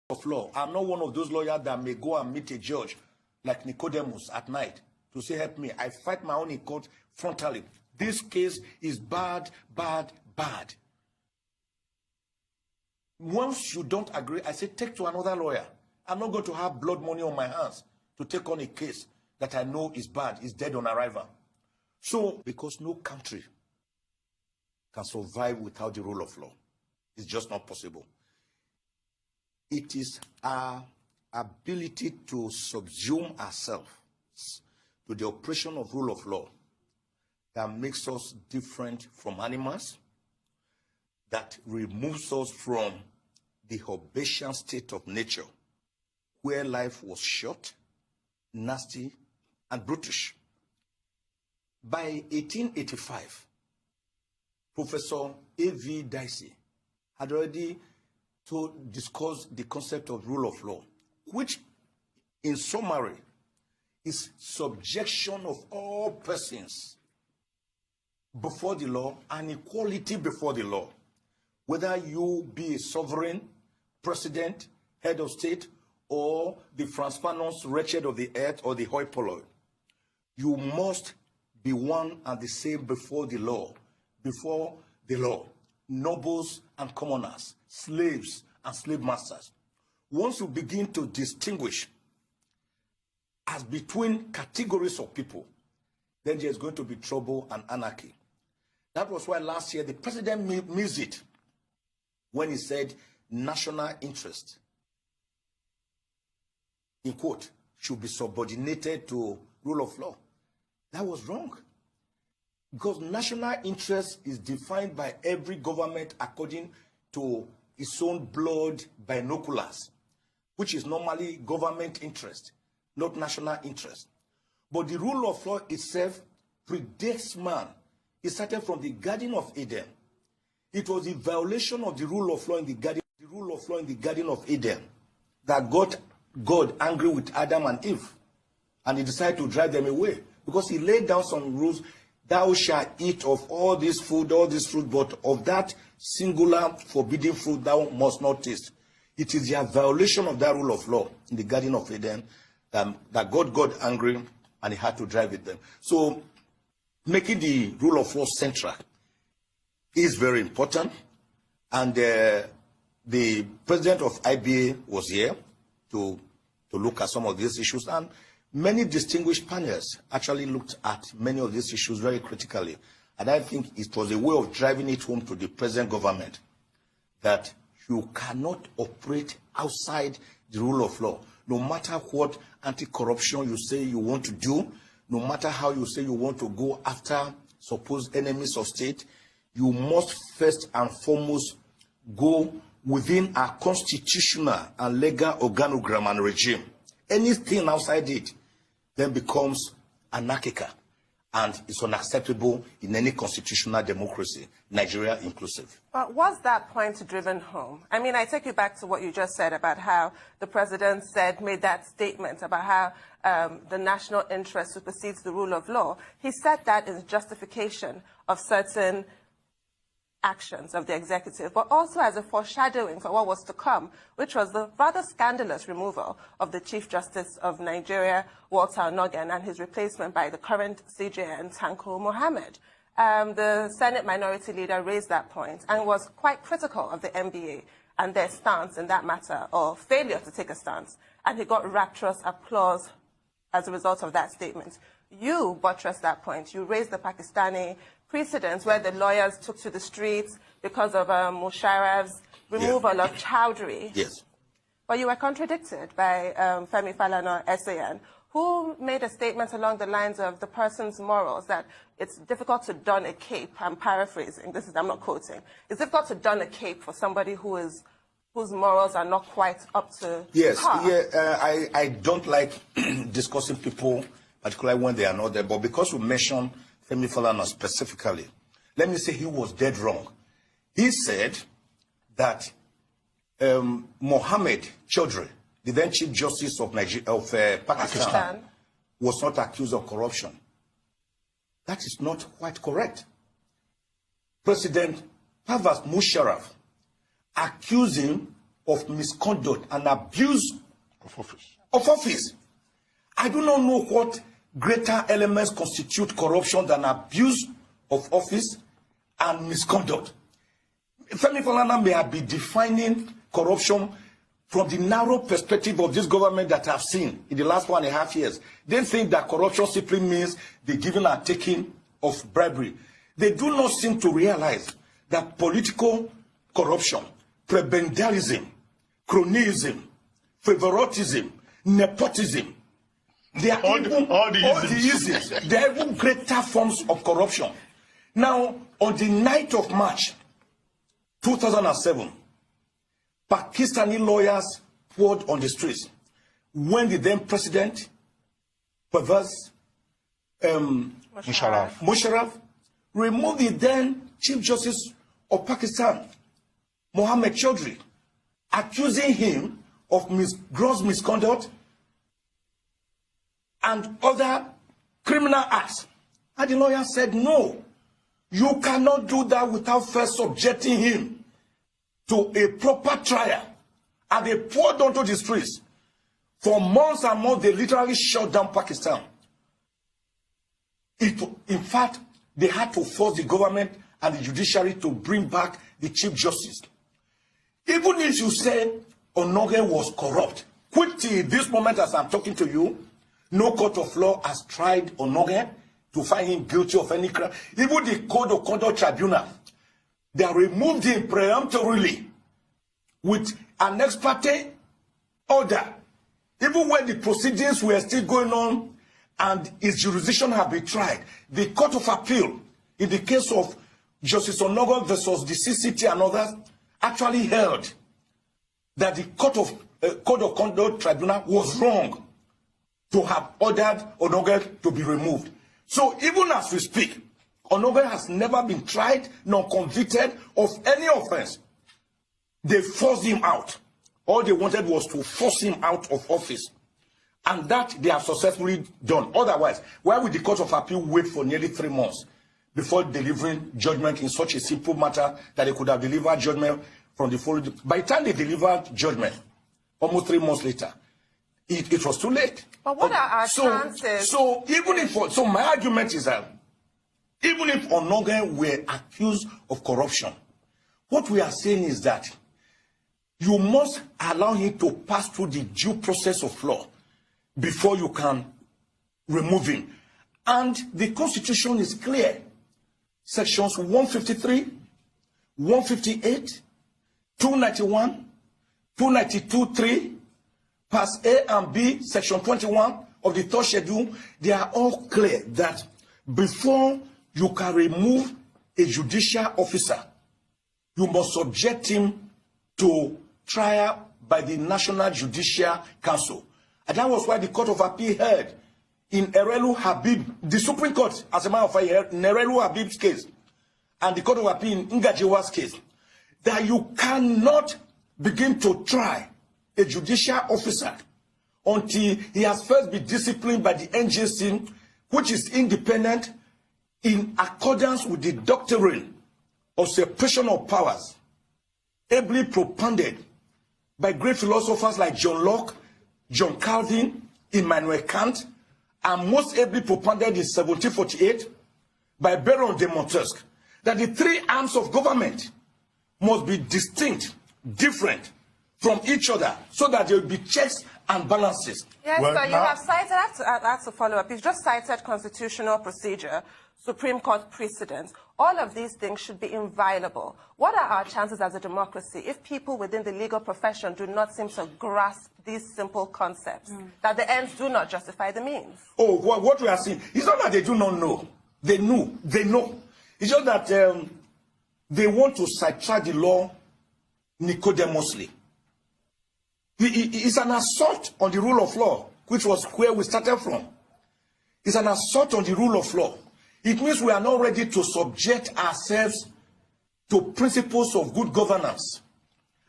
of law. I'm not one of those lawyers that may go and meet a judge like Nicodemus at night to say, help me. I fight my own in court frontally. This case is bad, bad, bad. Once you don't agree, I say, take to another lawyer. I'm not going to have blood money on my hands to take on a case that I know is bad, is dead on arrival. So, because no country can survive without the rule of law. It's just not possible. It is our ability to subsume ourselves to the operation of rule of law that makes us different from animals, that removes us from the Hobbesian state of nature, where life was short, nasty, and brutish. By 1885, Professor A.V. Dicey had already discussed the concept of rule of law, which, in summary, is subjection of all persons before the law and equality before the law. Whether you be a sovereign, president, head of state, or the Franz Fanon's wretched of the earth or the hoi polloi, you must be one and the same before the law. Before the law, nobles and commoners, slaves and slave masters. Once you begin to distinguish as between categories of people, then there's going to be trouble and anarchy. That was why last year the president missed it when he said national interest, in quote, should be subordinated to rule of law. That was wrong. Because national interest is defined by every government according to its own blood binoculars, which is normally government interest, not national interest. But the rule of law itself predates man. It started from the Garden of Eden. It was the violation of the rule of law in the Garden of Eden that got God angry with Adam and Eve, and he decided to drive them away because he laid down some rules. Thou shalt eat of all this food, but of that singular forbidden fruit thou must not taste. It is the violation of that rule of law in the Garden of Eden that God got angry and he had to drive with them. So making the rule of law central is very important. And the president of IBA was here to look at some of these issues. And many distinguished panels actually looked at many of these issues very critically. And I think it was a way of driving it home to the present government that you cannot operate outside the rule of law. No matter what anti-corruption you say you want to do, no matter how you say you want to go after supposed enemies of state, you must first and foremost go within our constitutional and legal organogram and regime. Anything outside it then becomes anarchical and it's unacceptable in any constitutional democracy, Nigeria inclusive. But was that point driven home? I mean, I take you back to what you just said about how the president made that statement about how the national interest supersedes the rule of law. He said that in justification of certain actions of the executive, but also as a foreshadowing for what was to come, which was the rather scandalous removal of the Chief Justice of Nigeria, Walter Onnoghen, and his replacement by the current CJN, Tanko Mohammed. The Senate Minority Leader raised that point and was quite critical of the NBA and their stance in that matter, or failure to take a stance, and he got rapturous applause as a result of that statement. You buttressed that point. You raised the Pakistani precedents where the lawyers took to the streets because of Musharraf's removal of Chowdhury. Yes. But you were contradicted by Femi Falana SAN, who made a statement along the lines of the person's morals, that it's difficult to don a cape. I'm paraphrasing. I'm not quoting. It's difficult to don a cape for somebody whose morals are not quite up to par. Yeah, I don't like discussing people, particularly when they are not there. But because we mentioned Femi Falana specifically, let me say he was dead wrong. He said that Mohammed Chowdhury, the then Chief Justice of Pakistan, was not accused of corruption. That is not quite correct. President Pervez Musharraf accused him of misconduct and abuse of office. I do not know what greater elements constitute corruption than abuse of office and misconduct. Femi Falana may have been defining corruption from the narrow perspective of this government that I've seen in the last 1.5 years. They think that corruption simply means the giving and taking of bribery. They do not seem to realize that political corruption, prebendalism, cronyism, favoritism, nepotism, they are all the isms. They are even greater forms of corruption. Now, on the 9th of March, 2007, Pakistani lawyers poured on the streets when the then president, Pervez Musharraf, removed the then Chief Justice of Pakistan, Mohammed Chaudhry, accusing him of gross misconduct and other criminal acts. And the lawyer said, no, you cannot do that without first subjecting him to a proper trial. And they poured onto the streets. For months and months, they literally shut down Pakistan. In fact, they had to force the government and the judiciary to bring back the Chief Justice. Even if you say Onoge was corrupt, which till this moment as I'm talking to you, no court of law has tried Onoge to find him guilty of any crime. Even the Code of Conduct Tribunal, they removed him preemptorily with an ex parte order. Even when the proceedings were still going on and his jurisdiction had been tried, the Court of Appeal, in the case of Justice Onoge versus the CCT and others, actually held that the Code of Conduct Tribunal was wrong to have ordered Onoge to be removed. So even as we speak, Onoge has never been tried nor convicted of any offense. They forced him out. All they wanted was to force him out of office. And that they have successfully done. Otherwise, why would the Court of Appeal wait for nearly 3 months before delivering judgment in such a simple matter that they could have delivered judgment from the following? By the time they delivered judgment, almost 3 months later, it was too late. But what are our chances? So my argument is that even if Onoge were accused of corruption, what we are saying is that you must allow him to pass through the due process of law before you can remove him. And the Constitution is clear. Sections 153, 158, 291, 292.3, Pass A and B, Section 21 of the 3rd Schedule, they are all clear that before you can remove a judicial officer, you must subject him to trial by the National Judicial Council. And that was why the Court of Appeal heard in Erelu Habib, the Supreme Court, as a matter of fact, heard in Erelu Habib's case, and the Court of Appeal in Ngajiwa's case, that you cannot begin to try a judicial officer until he has first been disciplined by the NJC, which is independent in accordance with the doctrine of separation of powers, ably propounded by great philosophers like John Locke, John Calvin, Immanuel Kant, and most ably propounded in 1748 by Baron de Montesquieu, that the 3 arms of government must be distinct, different from each other, so that there will be checks and balances. Yes, well, sir, you have cited, I have to follow up. You've just cited constitutional procedure, Supreme Court precedents. All of these things should be inviolable. What are our chances as a democracy if people within the legal profession do not seem to grasp these simple concepts, that the ends do not justify the means? Oh, what we are seeing, it's not that they do not know. They know. It's just that they want to sidetrack the law Nicodemously. It's an assault on the rule of law, which was where we started from. It's an assault on the rule of law. It means we are not ready to subject ourselves to principles of good governance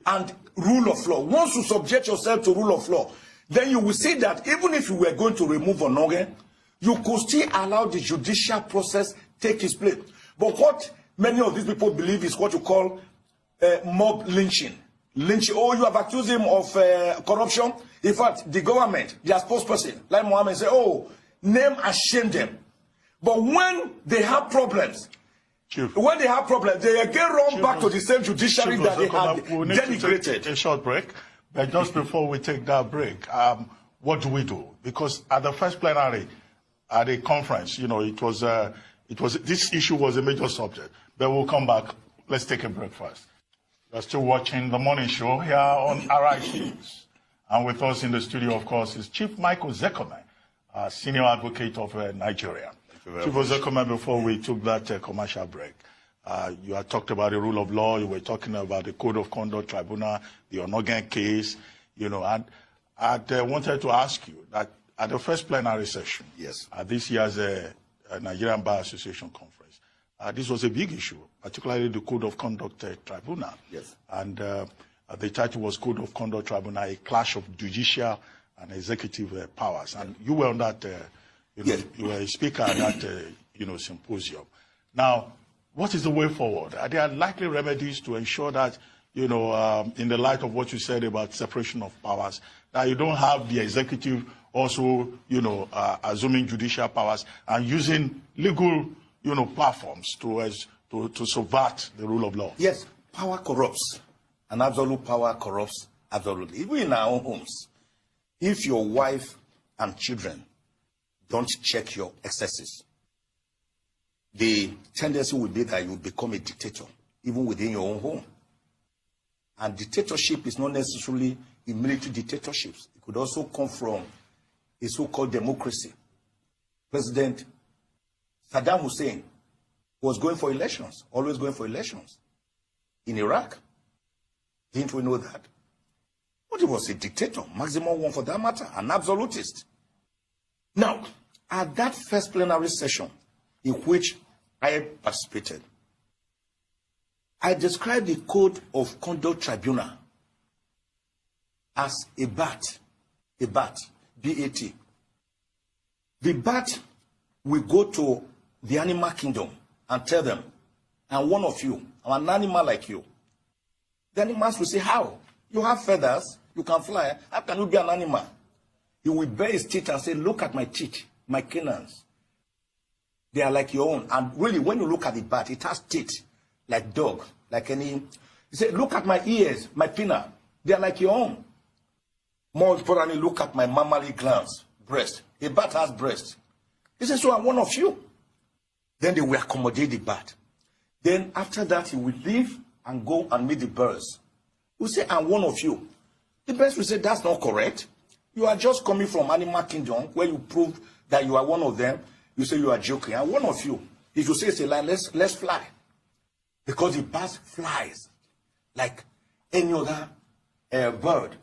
and rule of law. Once you subject yourself to rule of law, then you will see that even if you were going to remove Onoge, you could still allow the judicial process take its place. But what many of these people believe is what you call mob lynching. lynch. Oh, you have accused him of corruption. In fact, the government, their spokesperson, like Mohammed, say, oh, name and shame them. But when they have problems, they again run back to the same judiciary that they had denigrated. A short break. But just before we take that break, what do we do? Because at the first plenary, at a conference, you know, this issue was a major subject. But we'll come back. Let's take a break first. You're still watching the morning show here on Arise News. And with us in the studio, of course, is Chief Michael Ozekhome, senior advocate of Nigeria. Chief Ozekhome, before we took that commercial break, you had talked about the rule of law. You were talking about the Code of Conduct Tribunal, the Onogan case, you know, and I wanted to ask you that at the first plenary session, yes, this year's Nigerian Bar Association conference, this was a big issue, particularly the Code of Conduct Tribunal. Yes. And the title was Code of Conduct Tribunal, a clash of judicial and executive powers. And you were on that, yes, you were a speaker at that, symposium. Now, what is the way forward? Are there likely remedies to ensure that, in the light of what you said about separation of powers, that you don't have the executive also, assuming judicial powers and using legal, platforms to subvert the rule of law? Yes, power corrupts, and absolute power corrupts absolutely. Even in our own homes, if your wife and children don't check your excesses, the tendency will be that you will become a dictator, even within your own home. And dictatorship is not necessarily a military dictatorship. It could also come from a so-called democracy. President Saddam Hussein was going for elections, always going for elections. In Iraq, didn't we know that? But he was a dictator, maximum one for that matter, an absolutist. Now, at that first plenary session in which I participated, I described the Code of Conduct Tribunal as a bat, B-A-T. The bat will go to the animal kingdom and tell them, I'm one of you, I'm an animal like you. The animals will say, how? You have feathers, you can fly, how can you be an animal? He will bare his teeth and say, look at my teeth, my canines. They are like your own. And really, when you look at the bat, it has teeth, like dog, like any. He said, look at my ears, my pinna. They are like your own. More importantly, look at my mammary glands, breast. A bat has breast. He said, so I'm one of you. Then they will accommodate the bat. Then after that, he will leave and go and meet the birds. He will say, I'm one of you. The birds will say, that's not correct. You are just coming from animal kingdom where you prove that you are one of them. You say you are joking. I'm one of you. If you say it's a lie, let's fly. Because the bat flies like any other bird.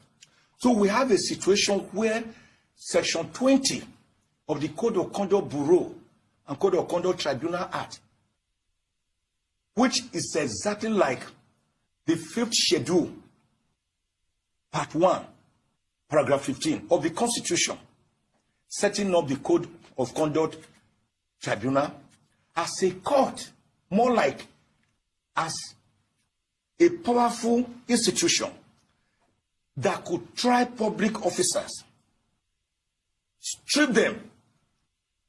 So we have a situation where Section 20 of the Code of Conduct Bureau and Code of Conduct Tribunal Act, which is exactly like the 5th schedule, Part 1, Paragraph 15 of the Constitution, setting up the Code of Conduct Tribunal as a court, more like as a powerful institution that could try public officers, strip them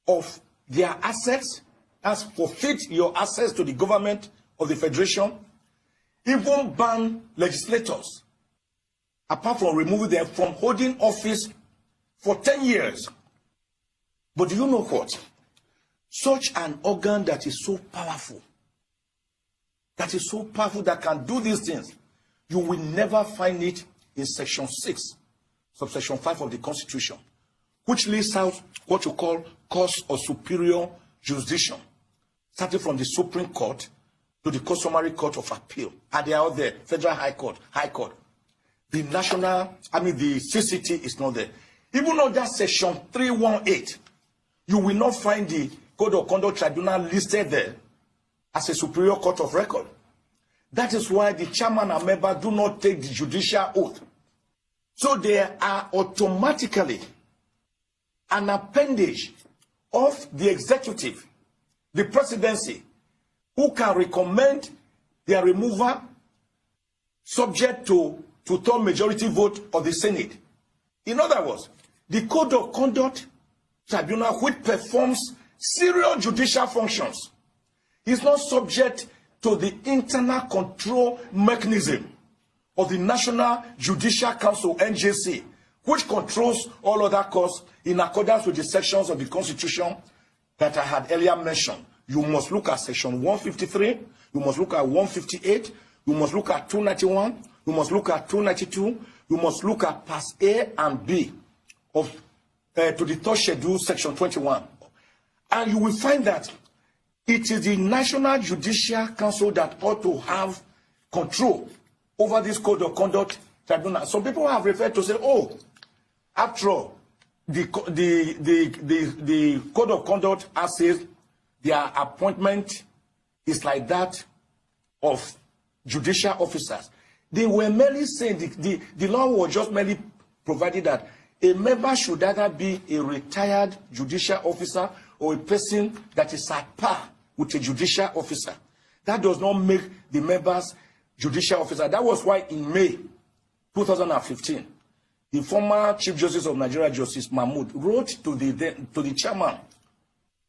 of their assets, as forfeit your access to the government of the federation, even ban legislators, apart from removing them from holding office for 10 years. But do you know what? Such an organ that is so powerful, that can do these things, you will never find it in Section 6, Subsection 5 of the Constitution, which lists out what you call courts of superior jurisdiction, starting from the Supreme Court to the customary Court of Appeal. And they are all there, Federal High Court. The CCT is not there. Even under Section 318, you will not find the Code of Conduct Tribunal listed there as a superior court of record. That is why the chairman and member do not take the judicial oath. So they are automatically an appendage of the executive, the presidency, who can recommend their removal subject to 2/3 majority vote of the Senate. In other words, the Code of Conduct Tribunal, which performs serious judicial functions, is not subject to the internal control mechanism of the National Judicial Council, NJC, which controls all other courts in accordance with the sections of the Constitution that I had earlier mentioned. You must look at Section 153, you must look at 158, you must look at 291, you must look at 292, you must look at Parts A and B of to the 3rd Schedule, Section 21. And you will find that it is the National Judicial Council that ought to have control over this Code of Conduct Tribunal. Some people have referred to say, oh, after all, the Code of Conduct says their appointment is like that of judicial officers. They were merely saying the law was just merely provided that a member should either be a retired judicial officer or a person that is at par with a judicial officer. That does not make the members judicial officer. That was why in May 2015, the former Chief Justice of Nigeria, Justice Mahmood, wrote to the chairman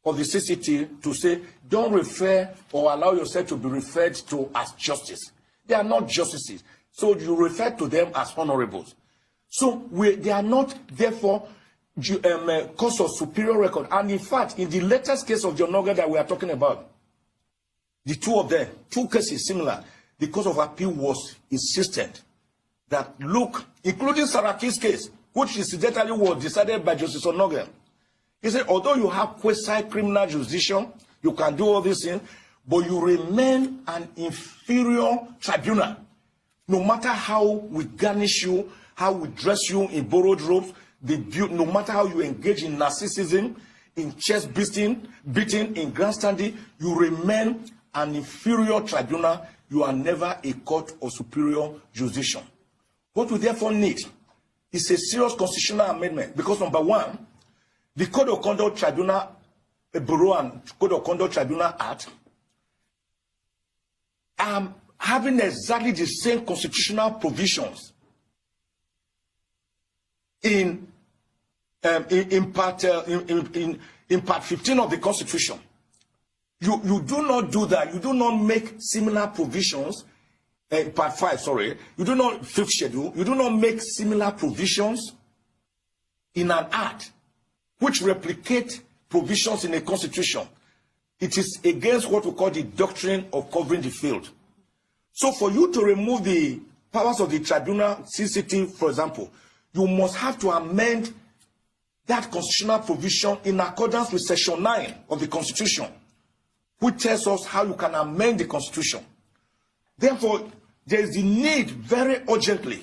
of the CCT to say, don't refer or allow yourself to be referred to as justice. They are not justices. So you refer to them as honorables. So they are not, therefore, cause of superior record. And in fact, in the latest case of John Noga that we are talking about, the two of them, two cases similar, the Court of Appeal was insistent that, look, including Saraki's case, which incidentally was decided by Justice Onogan. He said, although you have quasi-criminal jurisdiction, you can do all these things, but you remain an inferior tribunal. No matter how we garnish you, how we dress you in borrowed robes, no matter how you engage in narcissism, in chest beating, in grandstanding, you remain an inferior tribunal. You are never a court of superior jurisdiction. What we therefore need is a serious constitutional amendment, because number one, the Code of Conduct Tribunal Bureau and Code of Conduct Tribunal Act having exactly the same constitutional provisions in part 15 of the Constitution. You do not do that. You do not make similar provisions. Part 5, sorry. You do not, 5th schedule. You do not make similar provisions in an act which replicate provisions in a constitution. It is against what we call the doctrine of covering the field. So for you to remove the powers of the tribunal, CCT, for example, you must have to amend that constitutional provision in accordance with Section 9 of the Constitution, which tells us how you can amend the Constitution. Therefore, there is the need very urgently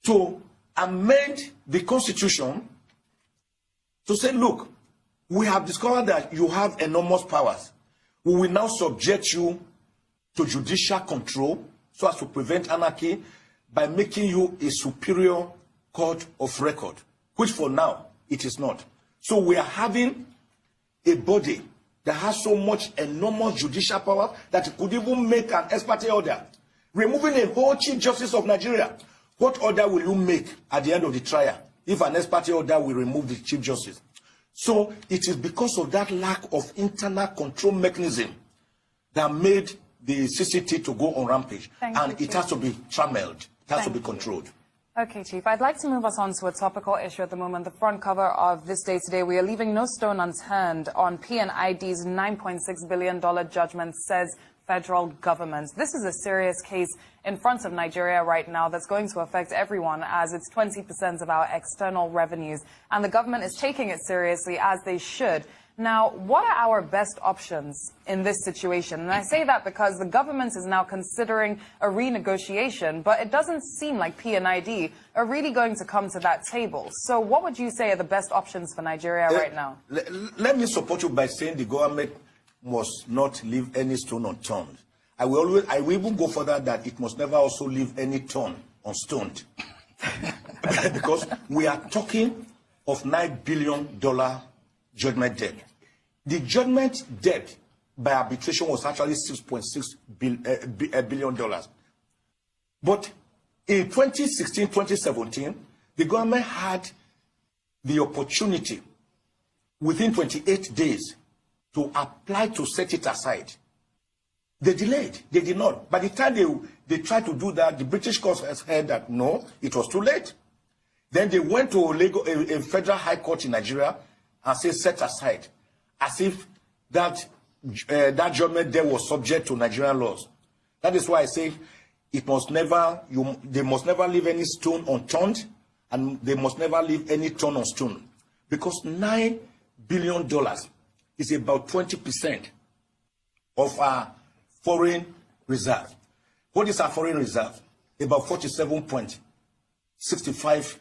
to amend the Constitution to say, look, we have discovered that you have enormous powers. We will now subject you to judicial control so as to prevent anarchy by making you a superior court of record, which for now it is not. So we are having a body that has so much enormous judicial power that it could even make an ex parte order, removing a whole Chief Justice of Nigeria. What order will you make at the end of the trial if an ex parte order will remove the Chief Justice? So it is because of that lack of internal control mechanism that made the CCT to go on rampage. And it has to be trammeled. It has to be controlled. Okay, Chief, I'd like to move us on to a topical issue at the moment. The front cover of this day today, we are leaving no stone unturned on PNID's $9.6 billion judgment, says federal government. This is a serious case in front of Nigeria right now that's going to affect everyone, as it's 20% of our external revenues. And the government is taking it seriously, as they should. Now, what are our best options in this situation? And I say that because the government is now considering a renegotiation, but it doesn't seem like PNID are really going to come to that table. So what would you say are the best options for Nigeria right now? Let me support you by saying the government must not leave any stone unturned. I will even go further that it must never also leave any stone unstoned. Because we are talking of $9 billion judgment debt. The judgment debt by arbitration was actually $6.6 billion. But In 2016, 2017, the government had the opportunity within 28 days to apply to set it aside. They delayed. They did not. By the time they tried to do that, the British court has heard that no, it was too late. Then they went to a federal high court in Nigeria and said set aside, as if that judgment there was subject to Nigerian laws. That is why I say it must never, they must never leave any stone unturned, and they must never leave any stone on stone. Because $9 billion is about 20% of our foreign reserve. What is our foreign reserve? About $47.65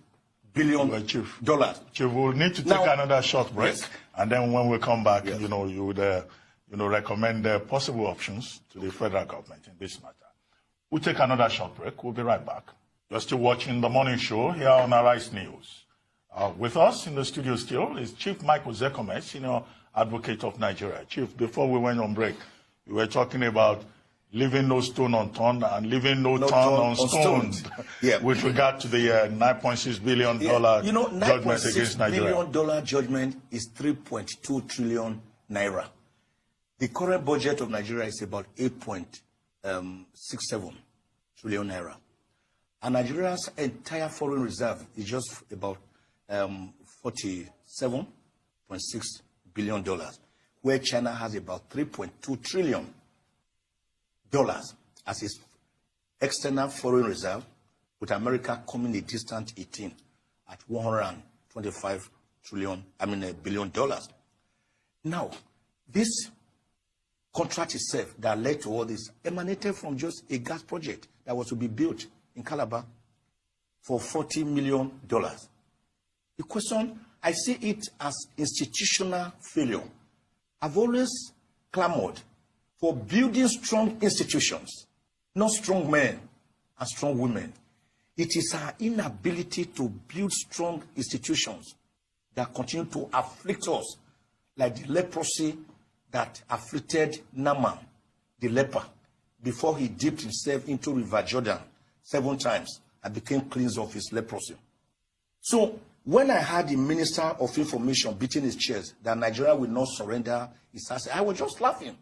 billion. Chief, we'll need to take another short break. Yes. And then when we come back, yes, you would recommend possible options to the federal government in this matter. We'll take another short break. We'll be right back. You're still watching the morning show here on Arise News. With us in the studio still is Chief Mike Ozekhome, Senior Advocate of Nigeria. Chief, before we went on break, we were talking about leaving no stone unturned and leaving no turn unstoned with regard to the $9.6 billion judgment against Nigeria. $9.6 billion judgment is 3.2 trillion naira. The current budget of Nigeria is about 8.67 trillion naira. And Nigeria's entire foreign reserve is just about $47.6 billion, where China has about $3.2 trillion as its external foreign reserve, with America coming a distant 18 at $125 billion. Now, this contract itself that led to all this emanated from just a gas project that was to be built in Calabar for $40 million. The question, I see it as institutional failure. I've always clamored for building strong institutions, not strong men and strong women. It is our inability to build strong institutions that continue to afflict us, like the leprosy that afflicted Nnamdi, the leper, before he dipped himself into River Jordan 7 times and became cleansed of his leprosy. So when I heard the Minister of Information beating his chest that Nigeria will not surrender its assets, I was just laughing.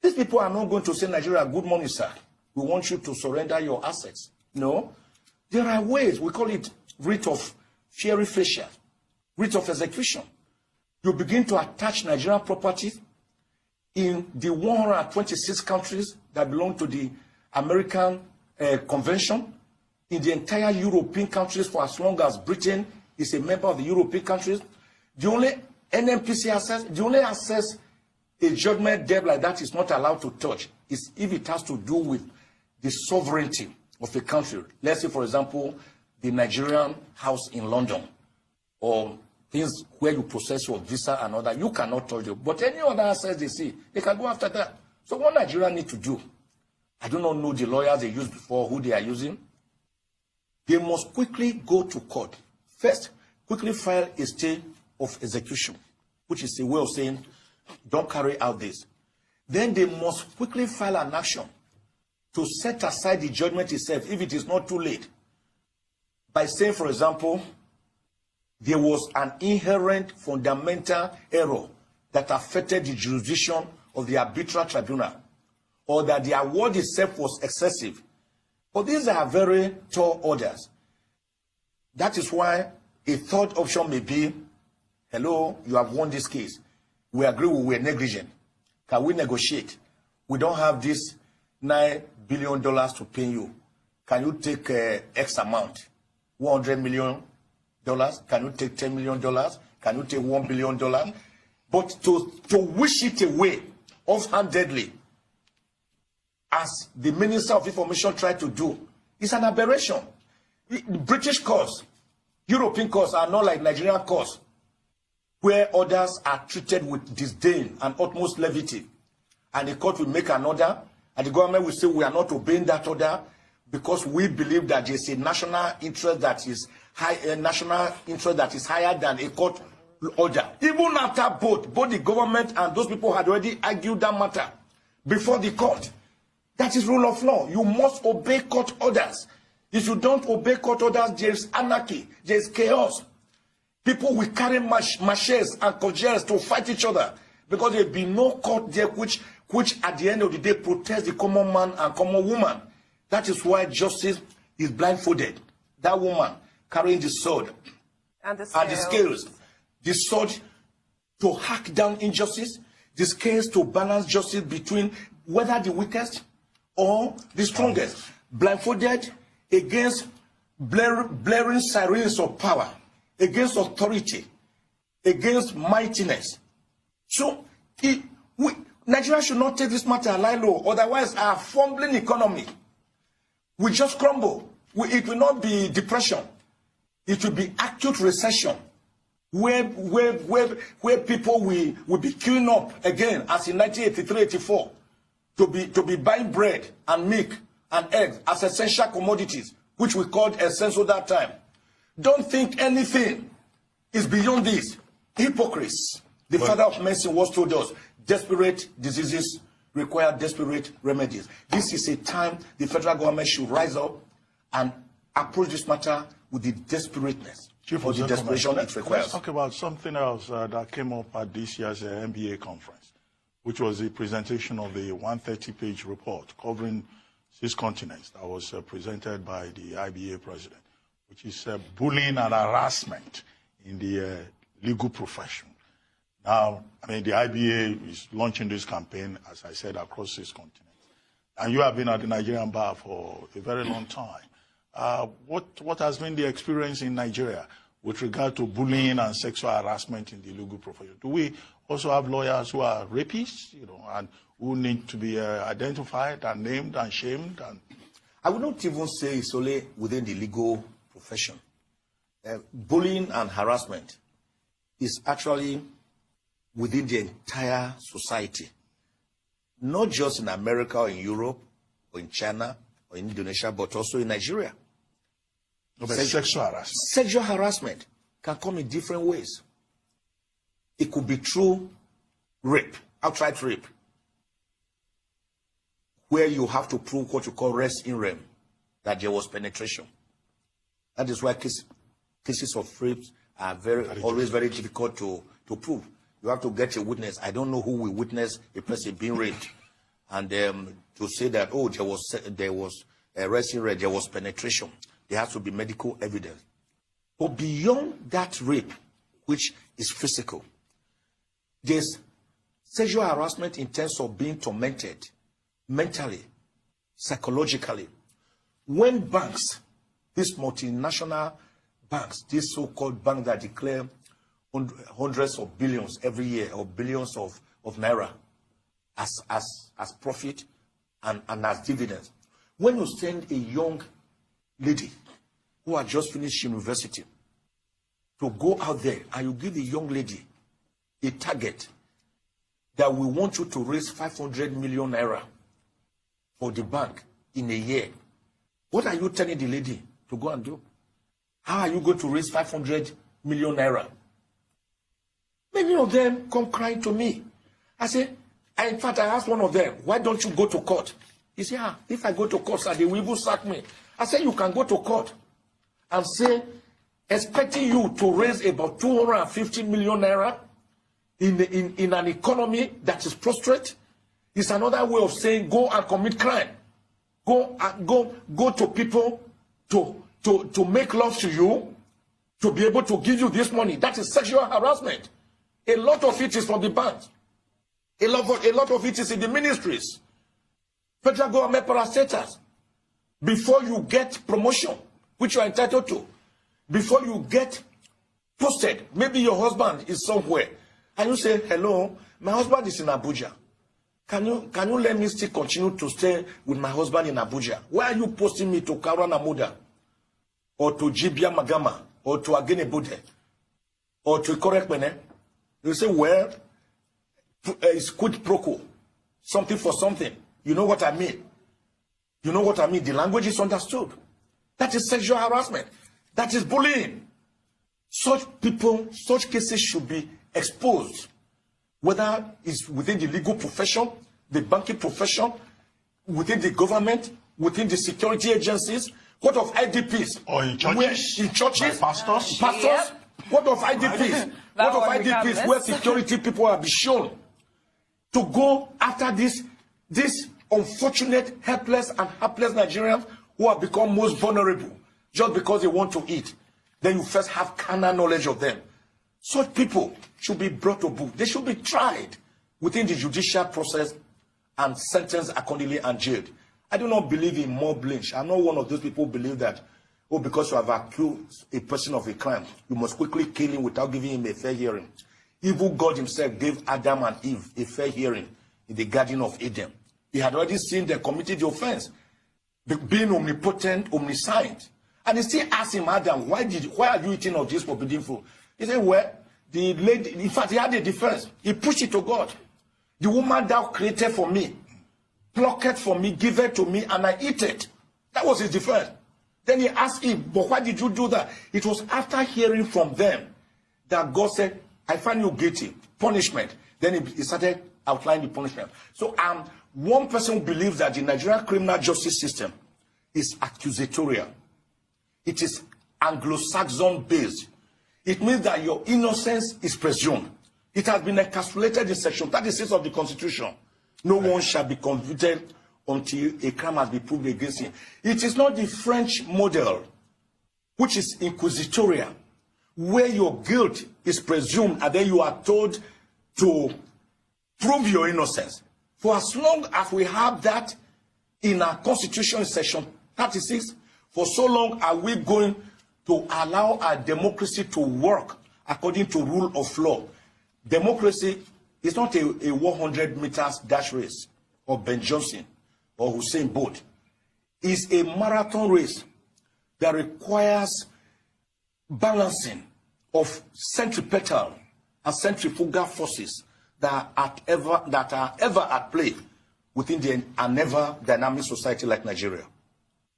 These people are not going to say, Nigeria, good morning, sir. We want you to surrender your assets. No. There are ways. We call it writ of fieri facial, writ of execution. You begin to attach Nigerian property in the 126 countries that belong to the American Convention, in the entire European countries for as long as Britain is a member of the European countries. The only NMPC access, the only access a judgment debt like that is not allowed to touch is if it has to do with the sovereignty of a country. Let's say, for example, the Nigerian house in London, or things where you process your visa and all that. You cannot touch it. But any other access they see, they can go after that. So what Nigeria need to do, I do not know the lawyers they used before, who they are using. They must quickly go to court. First, quickly file a stay of execution, which is a way of saying, don't carry out this. Then they must quickly file an action to set aside the judgment itself if it is not too late. By saying, for example, there was an inherent fundamental error that affected the jurisdiction of the arbitral tribunal, or that the award itself was excessive. But these are very tall orders. That is why a third option may be, hello, you have won this case. We agree we were negligent. Can we negotiate? We don't have this $9 billion to pay you. Can you take X amount? $100 million? Can you take $10 million? Can you take $1 billion? But to wish it away offhandedly, as the Minister of Information tried to do, is an aberration. British courts, European courts are not like Nigerian courts, where orders are treated with disdain and utmost levity. And the court will make an order, and the government will say, we are not obeying that order because we believe that there is a national interest that is high, higher than a court order. Even after both the government and those people had already argued that matter before the court. That is rule of law. You must obey court orders. If you don't obey court orders, there is anarchy, there is chaos. People will carry machetes and cudgels to fight each other because there will be no court there which at the end of the day protects the common man and common woman. That is why justice is blindfolded. That woman carrying the sword and the scales. The sword to hack down injustice, the scales to balance justice between whether the weakest or the strongest. Blindfolded against blaring sirens of power, against authority, against mightiness. So Nigeria should not take this matter lie low, otherwise our fumbling economy will just crumble. It will not be depression. It will be acute recession, where people will be queuing up again, as in 1983-84, to be buying bread and milk and eggs as essential commodities, which we called essential that time. Don't think anything is beyond this. Hypocrites. The father of medicine once told us, desperate diseases require desperate remedies. This is a time the federal government should rise up and approach this matter with the desperateness or the desperation it requires. Let's talk about something else that came up at this year's MBA conference, which was the presentation of the 130-page report covering 6 continents that was presented by the IBA president, which is bullying and harassment in the legal profession. Now, I mean, the IBA is launching this campaign, as I said, across 6 continents. And you have been at the Nigerian bar for a very long time. What has been the experience in Nigeria with regard to bullying and sexual harassment in the legal profession? Do we also have lawyers who are rapists, and who need to be identified and named and shamed? And I would not even say it's only within the legal profession. Bullying and harassment is actually within the entire society, not just in America or in Europe or in China or in Indonesia, but also in Nigeria. Sexual harassment. Sexual harassment can come in different ways. It could be through rape, outright rape, where you have to prove what you call res in rem, that there was penetration. That is why cases of rape are always very difficult to prove. You have to get a witness. I don't know who will witness a person being raped, and to say that there was a res in rem, there was penetration. There has to be medical evidence. But beyond that rape, which is physical, there's sexual harassment in terms of being tormented mentally, psychologically. When banks, these multinational banks, these so-called banks that declare hundreds of billions every year, or billions of naira as profit and as dividends, when you send a young lady who had just finished university to go out there and you give the young lady a target that we want you to raise 500 million naira for the bank in a year, what are you telling the lady to go and do? How are you going to raise 500 million naira? Many of them come crying to me. I say, in fact, I asked one of them, why don't you go to court? He said, if I go to court, sir, they will even sack me. I said, you can go to court and say, expecting you to raise about 250 million naira in an economy that is prostrate is another way of saying go and commit crime. Go to people to make love to you, to be able to give you this money. That is sexual harassment. A lot of it is from the banks. A lot of it is in the ministries. Federal government parastatals. Before you get promotion, which you are entitled to, before you get posted, maybe your husband is somewhere, and you say, hello, my husband is in Abuja. Can you let me still continue to stay with my husband in Abuja? Why are you posting me to Karana Muda, or to Jibia Magama, or to Agene Bude, or to Korek Mene? You say, well, it's quid pro quo, something for something. You know what I mean? You know what I mean? The language is understood. That is sexual harassment. That is bullying. Such people, such cases should be exposed, whether it's within the legal profession, the banking profession, within the government, within the security agencies, What of IDPs? Or in churches? In churches? By pastors? Pastors? Yep. What of IDPs? What of IDPs where security people have been shown to go after this unfortunate, helpless and helpless Nigerians who have become most vulnerable just because they want to eat? Then you first have carnal knowledge of them. Such people should be brought to book. They should be tried within the judicial process and sentenced accordingly and jailed. I do not believe in mob lynch. I'm not one of those people who believe that, oh, because you have accused a person of a crime, you must quickly kill him without giving him a fair hearing. Even God himself gave Adam and Eve a fair hearing in the Garden of Eden. He had already seen them committed the offense, being omnipotent, omniscient. And he still asked him, Adam, why are you eating of this forbidden food? He said, well, the lady, in fact, he had a defense. He pushed it to God. The woman thou created for me, plucked it for me, give it to me, and I eat it. That was his defense. Then he asked him, but why did you do that? It was after hearing from them that God said, I find you guilty. Punishment. Then he started outlining the punishment. So one person who believes that the Nigerian criminal justice system is accusatorial. It is Anglo-Saxon based. It means that your innocence is presumed. It has been encapsulated in Section 36 of the Constitution. No one shall be convicted until a crime has been proved against him. It is not the French model, which is inquisitorial, where your guilt is presumed and then you are told to prove your innocence. For as long as we have that in our Constitution in Section 36, for so long are we going to allow our democracy to work according to rule of law. Democracy is not a 100 meters dash race or Ben Johnson or Hussein Bolt. It's a marathon race that requires balancing of centripetal and centrifugal forces that are ever at play within an ever dynamic society like Nigeria.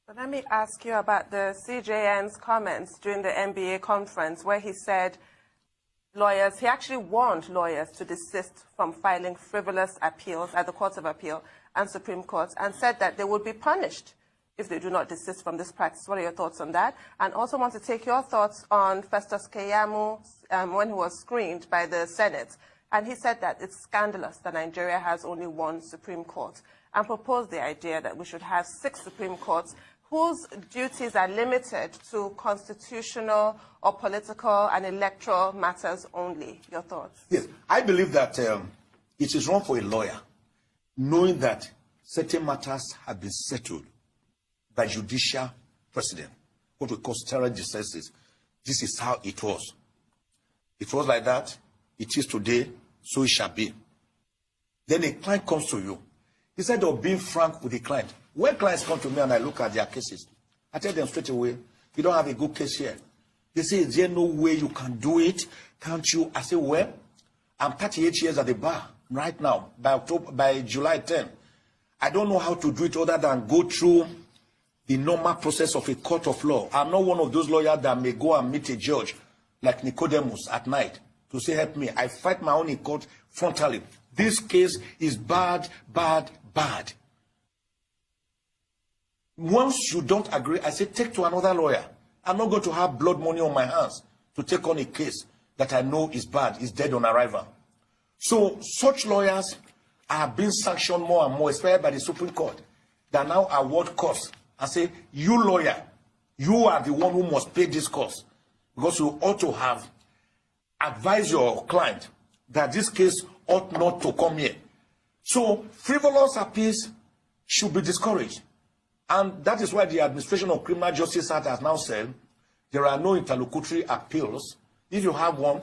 But let me ask you about the CJN's comments during the NBA conference where he said he actually warned lawyers to desist from filing frivolous appeals at the Court of Appeal and Supreme Court and said that they would be punished if they do not desist from this practice. What are your thoughts on that? And also want to take your thoughts on Festus Keyamo when he was screened by the Senate. And he said that it's scandalous that Nigeria has only one Supreme Court and proposed the idea that we should have 6 Supreme Courts whose duties are limited to constitutional or political and electoral matters only. Your thoughts? Yes, I believe that it is wrong for a lawyer, knowing that certain matters have been settled by judicial precedent, what we call stare decisis. This is how it was. It was like that. It is today, so it shall be. Then a client comes to you. Instead of being frank with the client, when clients come to me and I look at their cases, I tell them straight away, you don't have a good case here. They say, is there no way you can do it? Can't you? I say, well, I'm 38 years at the bar right now, by July 10. I don't know how to do it other than go through the normal process of a court of law. I'm not one of those lawyers that may go and meet a judge like Nicodemus at night to say, help me. I fight my own in court frontally. This case is bad, bad, bad. Once you don't agree, I say, take to another lawyer. I'm not going to have blood money on my hands to take on a case that I know is bad, is dead on arrival. So such lawyers are being sanctioned more and more, especially by the Supreme Court, that now award costs and say, you lawyer, you are the one who must pay this cost because you ought to have advised your client that this case ought not to come here. So frivolous appeals should be discouraged. And that is why the Administration of Criminal Justice Act has now said there are no interlocutory appeals. If you have one,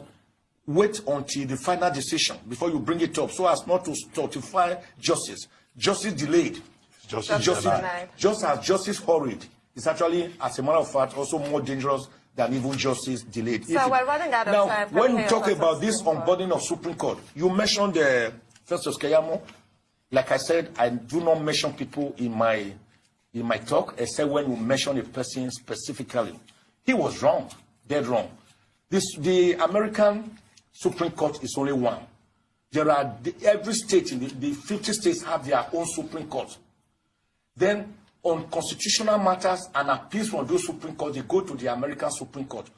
wait until the final decision before you bring it up so as not to stultify justice. Justice delayed. Justice denied. Just as justice hurried is actually, as a matter of fact, also more dangerous than even justice delayed. So we're running out of time. Now, when you talk about this onboarding of Supreme Court, you mentioned the Festus Keyamo. Like I said, I do not mention people in my talk, except when you mention a person specifically. He was wrong, dead wrong. The American Supreme Court is only one. There are every state in the 50 states have their own Supreme Court. Then on constitutional matters and appeals from those Supreme Court, they go to the American Supreme Court.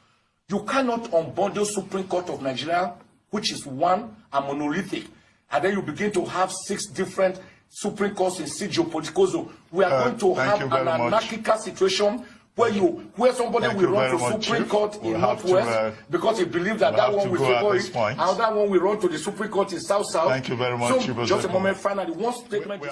You cannot unbundle Supreme Court of Nigeria, which is one and monolithic, and then you begin to have 6 different Supreme Courts in 6 geopolitical zones. We are going to have an anarchical situation where somebody will run to Supreme Court in Northwest because he believes that that one will favor it, and that one will run to the Supreme Court in South-South. Thank you very much. So, just a moment, finally, one statement.